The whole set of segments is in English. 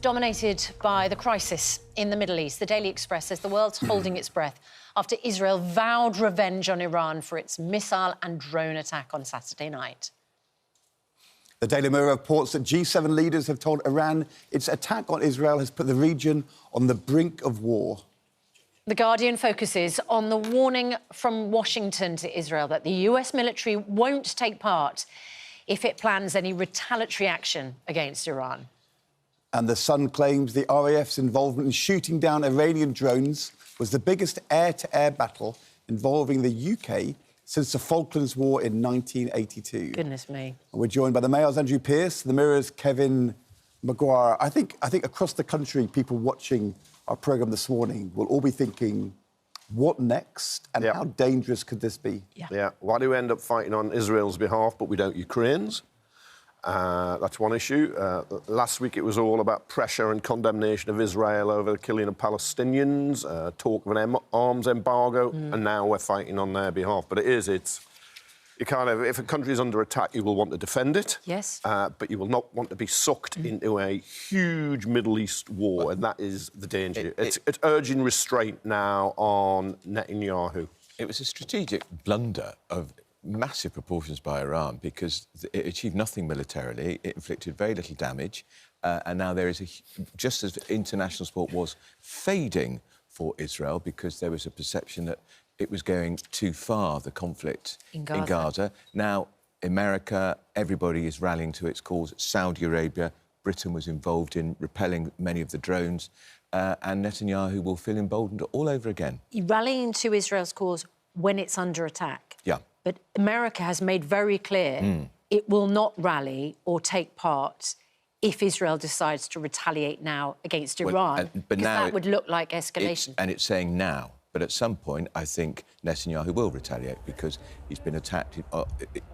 dominated by the crisis in the Middle East. The Daily Express says the world's holding its breath after Israel vowed revenge on Iran for its missile and drone attack on Saturday night. The Daily Mirror reports that G7 leaders have told Iran its attack on Israel has put the region on the brink of war. The Guardian focuses on the warning from Washington to Israel that the US military won't take part if it plans any retaliatory action against Iran. And The Sun claims the RAF's involvement in shooting down Iranian drones was the biggest air-to-air battle involving the UK since the Falklands War in 1982. Goodness me. And we're joined by the Mail's Andrew Pearce, the Mirror's Kevin Maguire. I think across the country, people watching our programme this morning will all be thinking, what next and how dangerous could this be? Yeah. Why do we end up fighting on Israel's behalf but we don't Ukraine's? That's one issue. Last week it was all about pressure and condemnation of Israel over the killing of Palestinians, talk of an arms embargo, and now we're fighting on their behalf. But if a country is under attack, you will want to defend it. Yes. But you will not want to be sucked into a huge Middle East war, and that is the danger. It's urging restraint now on Netanyahu. It was a strategic blunder of massive proportions by Iran because it achieved nothing militarily, it inflicted very little damage, and now there is just as international support was fading for Israel because there was a perception that it was going too far, the conflict in Gaza. Now, America, everybody is rallying to its cause. Saudi Arabia, Britain was involved in repelling many of the drones, and Netanyahu will feel emboldened all over again. Rallying to Israel's cause when it's under attack. Yeah. But America has made very clear it will not rally or take part if Israel decides to retaliate now against Iran, because that would look like escalation. And it's saying now. But at some point, I think Netanyahu will retaliate because he's been attacked.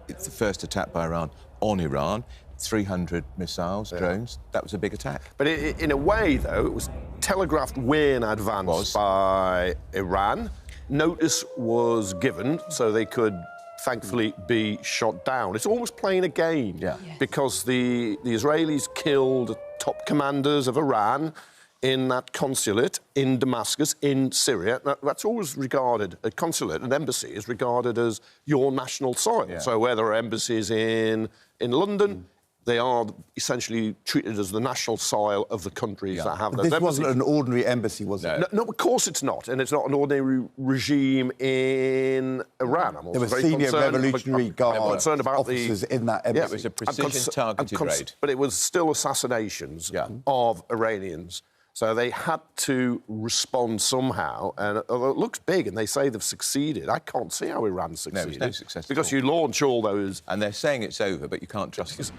It's the first attack by Iran on Iran, 300 missiles, drones. That was a big attack. But in a way, though, it was telegraphed way in advance by Iran. Notice was given so they could thankfully be shot down. It's almost playing a game because the Israelis killed top commanders of Iran in that consulate in Damascus, in Syria. That's always regarded, a consulate, an embassy, is regarded as your national soil. Yeah. So where there are embassies in London, they are essentially treated as the national soil of the countries that have those embassies. This wasn't an ordinary embassy, was it? No, of course it's not. And it's not an ordinary regime in Iran. There were senior Revolutionary Guard officers in that embassy. It was a precision-targeted raid. But it was still assassinations of Iranians. So they had to respond somehow, and it looks big, and they say they've succeeded. I can't see how Iran succeeded. No, there's no success because you launch all those... And they're saying it's over, but you can't trust them.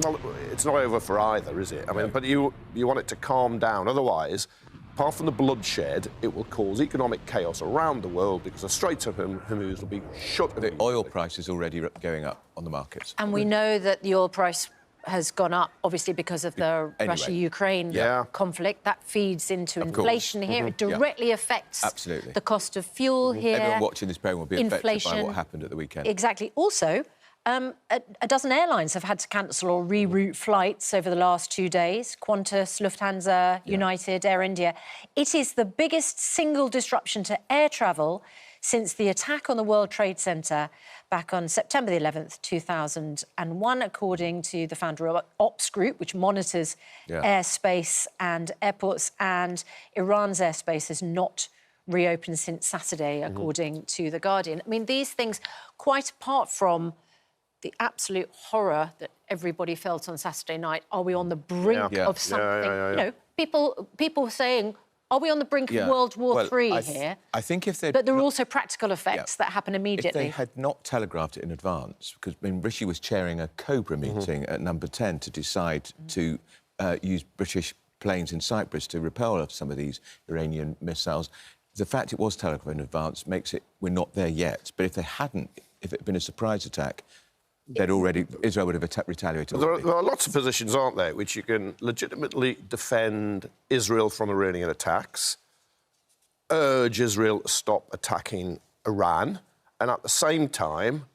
Well, it's not over for either, is it? I mean, but you want it to calm down. Otherwise, apart from the bloodshed, it will cause economic chaos around the world because the Straits of Hormuz will be shut. The oil price is already going up on the markets. And we know that the oil price has gone up, obviously, because of the Russia-Ukraine conflict. That feeds into inflation here. It directly affects the cost of fuel here. Everyone watching this programme will be affected by what happened at the weekend. Exactly. Also, a dozen airlines have had to cancel or reroute flights over the last 2 days. Qantas, Lufthansa, United, Air India. It is the biggest single disruption to air travel since the attack on the World Trade Center back on September the 11th, 2001, according to the founder Ops Group, which monitors airspace and airports, and Iran's airspace has not reopened since Saturday, according to The Guardian. I mean, these things, quite apart from the absolute horror that everybody felt on Saturday night, are we on the brink of something? You know, people saying, are we on the brink of World War III here? I think if they... But there are also practical effects that happen immediately. If they had not telegraphed it in advance, because Rishi was chairing a COBRA meeting at Number 10 to decide to use British planes in Cyprus to repel some of these Iranian missiles, the fact it was telegraphed in advance makes it... We're not there yet. But if they hadn't, if it had been a surprise attack, Israel would have retaliated. There are lots of positions, aren't there, which you can legitimately defend Israel from Iranian attacks, urge Israel to stop attacking Iran, and at the same time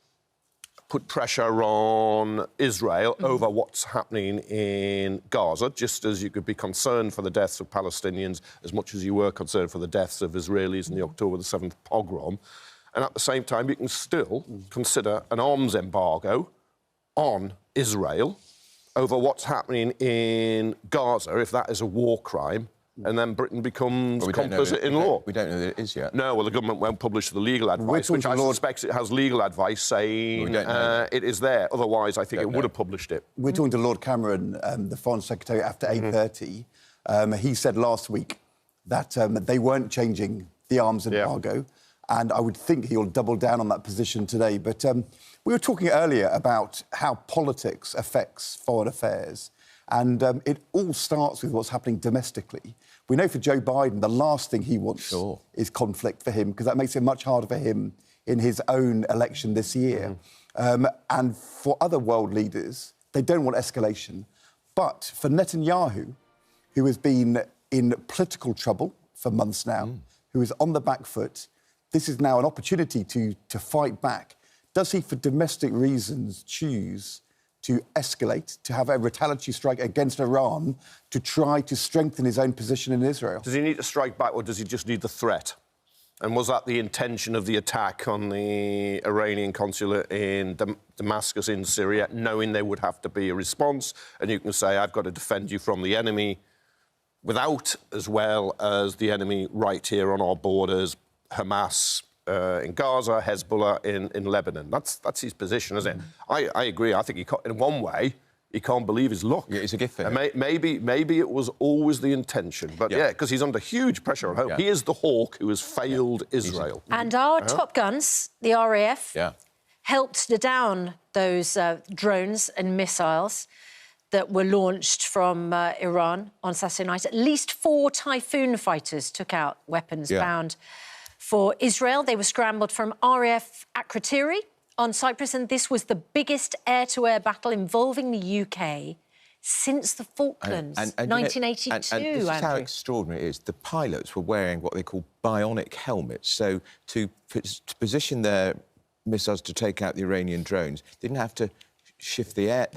put pressure on Israel over what's happening in Gaza, just as you could be concerned for the deaths of Palestinians as much as you were concerned for the deaths of Israelis in the October the 7th pogrom. And at the same time, you can still consider an arms embargo on Israel over what's happening in Gaza, if that is a war crime, and then Britain becomes complicit in law. We don't know that it is yet. No, well, the government won't publish the legal advice, which I suspect it has legal advice saying it is there. Otherwise, I think it would have published it. We're talking to Lord Cameron, the Foreign Secretary, after 8:30. He said last week that they weren't changing the arms embargo, and I would think he'll double down on that position today. But we were talking earlier about how politics affects foreign affairs, and it all starts with what's happening domestically. We know for Joe Biden, the last thing he wants is conflict for him, because that makes it much harder for him in his own election this year. And for other world leaders, they don't want escalation. But for Netanyahu, who has been in political trouble for months now, who is on the back foot, this is now an opportunity to fight back. Does he, for domestic reasons, choose to escalate, to have a retaliatory strike against Iran, to try to strengthen his own position in Israel? Does he need to strike back, or does he just need the threat? And was that the intention of the attack on the Iranian consulate in Damascus in Syria, knowing there would have to be a response? And you can say, I've got to defend you from the enemy without, as well as the enemy right here on our borders, Hamas in Gaza, Hezbollah in Lebanon. That's his position, isn't it? I agree. I think in one way, he can't believe his luck. Yeah, it's a gift for him. Maybe it was always the intention. But because he's under huge pressure at home. He is the hawk who has failed Israel. And our top guns, the RAF, helped down those drones and missiles that were launched from Iran on Saturday night. At least 4 Typhoon fighters took out weapons bound for Israel. They were scrambled from RAF Akrotiri on Cyprus, and this was the biggest air-to-air battle involving the UK since the Falklands, 1982, and this is how extraordinary it is. The pilots were wearing what they call bionic helmets, so to position their missiles to take out the Iranian drones, they didn't have to shift their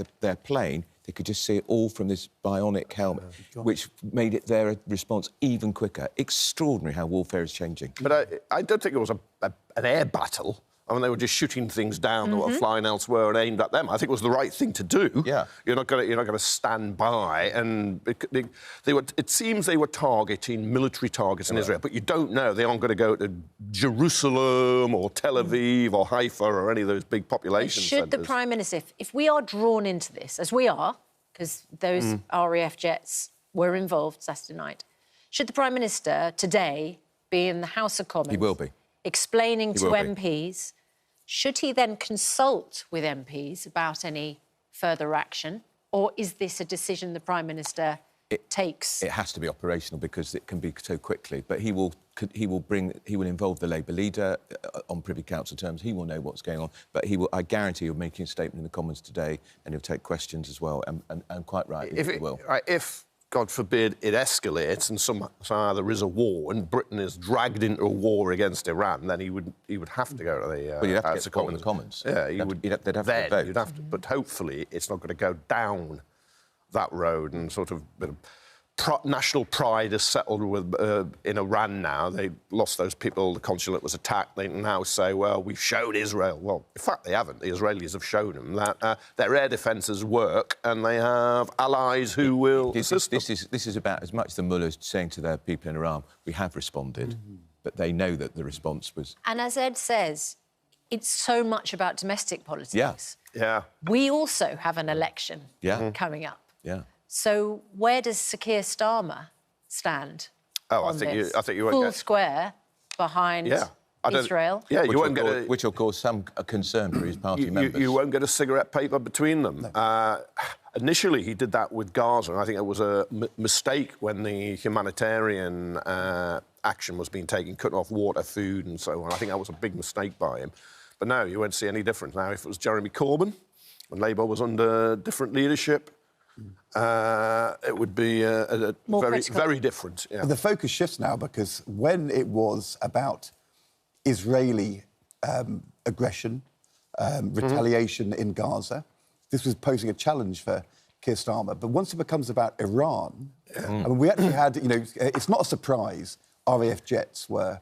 plane. They could just see it all from this bionic helmet, which made their response even quicker. Extraordinary how warfare is changing. But I don't think it was an air battle. I mean, they were just shooting things down that were flying elsewhere and aimed at them. I think it was the right thing to do. Yeah, you're not going to stand by. And it seems they were targeting military targets in Israel, but you don't know. They aren't going to go to Jerusalem or Tel Aviv or Haifa or any of those big population centres. Should the Prime Minister, if we are drawn into this, as we are, because those RAF jets were involved Saturday night, should the Prime Minister today be in the House of Commons? He will be. Explaining to MPs. Should he then consult with MPs about any further action, or is this a decision the Prime Minister takes? It has to be operational because it can be so quickly. But he will involve the Labour leader on Privy Council terms. He will know what's going on. But I guarantee he'll make a statement in the Commons today, and he'll take questions as well. And quite right, he will. If God forbid, it escalates and somehow there is a war and Britain is dragged into a war against Iran, then he would have to go to the House of Commons. Yeah, they'd have to vote. You'd have to, but hopefully it's not going to go down that road, and sort of national pride is settled in Iran now. They lost those people, the consulate was attacked. They now say, well, we've showed Israel. Well, in fact, they haven't. The Israelis have shown them that their air defences work and they have allies who will assist them. This is about as much the mullahs saying to their people in Iran, we have responded, but they know that the response was... And as Ed says, it's so much about domestic politics. Yeah. We also have an election coming up. Yeah. So where does Sir Keir Starmer stand? I think you won't full get square behind Israel. Yeah, you won't get which will cause some concern for his party members. You won't get a cigarette paper between them. No. Initially, he did that with Gaza, and I think it was a mistake when the humanitarian action was being taken, cutting off water, food, and so on. I think that was a big mistake by him. But no, you won't see any difference now. If it was Jeremy Corbyn, when Labour was under different leadership, it would be very different. Yeah. The focus shifts now, because when it was about Israeli aggression, retaliation in Gaza. This was posing a challenge for Keir Starmer. But once it becomes about Iran, I mean, we actually had, it's not a surprise RAF jets were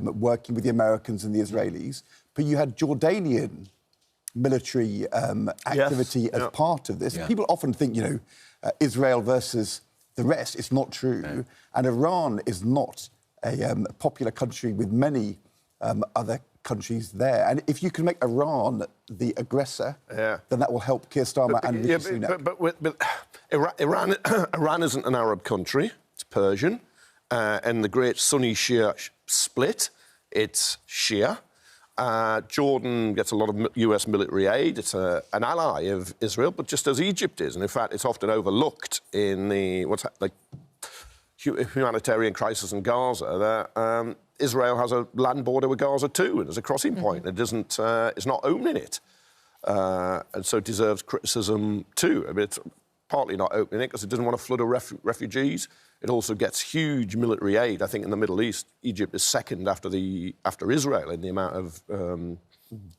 working with the Americans and the Israelis, but you had Jordanian military activity as part of this. Yeah. People often think, Israel versus the rest. It's not true. No. And Iran is not a popular country with many other countries there. And if you can make Iran the aggressor, then that will help Keir Starmer and Rishi Sunak. But Iran isn't an Arab country. It's Persian. And the great Sunni-Shia split, it's Shia. Jordan gets a lot of US military aid. It's an ally of Israel, but just as Egypt is. And in fact, it's often overlooked in the humanitarian crisis in Gaza that Israel has a land border with Gaza too, and there's a crossing point. It isn't, it's not owning it. And so it deserves criticism too. I mean, it's partly not opening it because it doesn't want to flood of refugees. It also gets huge military aid. I think in the Middle East, Egypt is second after Israel in the amount of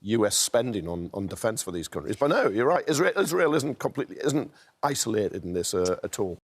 US spending on defence for these countries. But no, you're right. Israel isn't isolated in this at all.